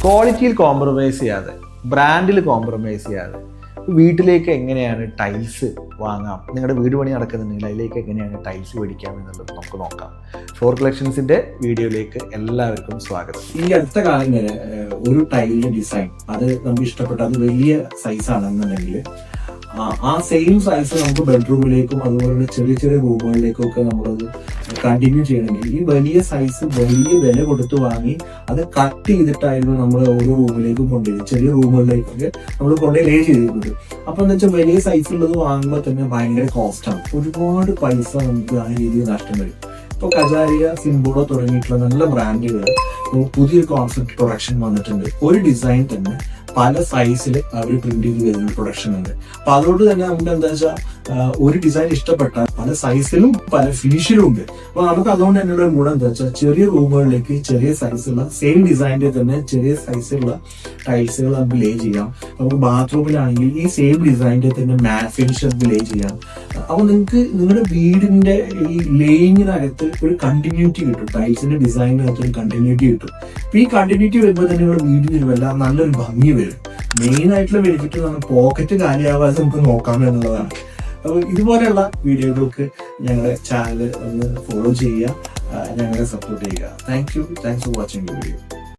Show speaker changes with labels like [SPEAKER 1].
[SPEAKER 1] ക്വാളിറ്റിയിൽ കോംപ്രമൈസ് ചെയ്യാതെ, ബ്രാൻഡിൽ കോംപ്രമൈസ് ചെയ്യാതെ വീട്ടിലേക്ക് എങ്ങനെയാണ് ടൈൽസ് വാങ്ങാം, നിങ്ങളുടെ വീട് പണി നടക്കുന്നുണ്ടെങ്കിൽ അതിലേക്ക് എങ്ങനെയാണ് ടൈൽസ് മേടിക്കാം എന്നുള്ളത് നമുക്ക് നോക്കാം. ഫ്ലോർ കളക്ഷൻസിന്റെ വീഡിയോയിലേക്ക് എല്ലാവർക്കും സ്വാഗതം.
[SPEAKER 2] ഈ അടുത്ത കാലം വരെ ഒരു ടൈലിന്റെ ഡിസൈൻ അത് നമുക്ക് ഇഷ്ടപ്പെട്ട അത് വലിയ സൈസ് ആണെന്നുണ്ടെങ്കിൽ ആ സെയിം സൈസ് നമുക്ക് ബെഡ്റൂമിലേക്കും അതുപോലെ ചെറിയ ചെറിയ റൂമുകളിലേക്കും ഒക്കെ നമ്മളത് കണ്ടിന്യൂ ചെയ്യണമെങ്കിൽ ഈ വലിയ സൈസ് വലിയ വില കൊടുത്ത് വാങ്ങി അത് കട്ട് ചെയ്തിട്ടായിരുന്നു നമ്മൾ ഓരോ റൂമിലേക്കും കൊണ്ടുപോയി ചെറിയ റൂമുകളിലേക്കൊക്കെ നമ്മൾ കൊണ്ടുപോയി ലേ ചെയ്തിട്ടുണ്ട്. അപ്പൊ എന്താ വെച്ചാൽ വലിയ സൈസുള്ളത് വാങ്ങുമ്പോൾ തന്നെ ഭയങ്കര കോസ്റ്റാണ്, ഒരുപാട് പൈസ നമുക്ക് ആ രീതിയിൽ നഷ്ടം വരും. ഇപ്പൊ കജാരിയ, സിംബോളോ തുടങ്ങിയിട്ടുള്ള നല്ല ബ്രാൻഡുകൾ പുതിയൊരു കോൺസെപ്റ്റ് പ്രൊഡക്ഷൻ വന്നിട്ടുണ്ട്. ഒരു ഡിസൈൻ തന്നെ പല സൈസിൽ അവർ പ്രിന്റ് ചെയ്ത് വരുന്ന പ്രൊഡക്ഷൻ ഉണ്ട്. അപ്പൊ അതുകൊണ്ട് തന്നെ നമുക്ക് എന്താ വെച്ചാൽ ഒരു ഡിസൈൻ ഇഷ്ടപ്പെട്ടാൽ പല സൈസിലും പല ഫിനിഷിലും ഉണ്ട്. അപ്പൊ നമുക്ക് അതുകൊണ്ട് തന്നെയുള്ള ഗുണം എന്താ വെച്ചാൽ ചെറിയ റൂമുകളിലേക്ക് ചെറിയ സൈസുള്ള സെയിം ഡിസൈനിന്റെ തന്നെ ചെറിയ സൈസുള്ള ടൈൽസുകൾ നമുക്ക് ലേ ചെയ്യാം. നമുക്ക് ബാത്റൂമിലാണെങ്കിൽ ഈ സെയിം ഡിസൈനിന്റെ തന്നെ മാറ്റ് ഫിനിഷ് നമുക്ക് ലേ ചെയ്യാം. അപ്പൊ നിങ്ങൾക്ക് നിങ്ങളുടെ വീടിന്റെ ഈ ലേയിങ്ങിനകത്ത് ഒരു കണ്ടിന്യൂറ്റി കിട്ടും, ടൈൽസിന്റെ ഡിസൈനിനകത്ത് ഒരു കണ്ടിന്യൂറ്റി കിട്ടും. അപ്പൊ ഈ കണ്ടിന്യൂറ്റി വരുമ്പോൾ തന്നെ നിങ്ങളുടെ വീടിന് വല്ല നല്ലൊരു ഭംഗി വരും. മെയിൻ ആയിട്ടുള്ള ബെനിഫിറ്റ് നമ്മൾ പോക്കറ്റ് കാര്യമാവാതെ നമുക്ക് നോക്കാം എന്നുള്ളതാണ്. അപ്പോൾ ഇതുപോലെയുള്ള വീഡിയോകൾക്ക് ഞങ്ങളുടെ ചാനൽ ഒന്ന് ഫോളോ ചെയ്യുക, ഞങ്ങളെ സപ്പോർട്ട് ചെയ്യുക. Thanks for watching the video.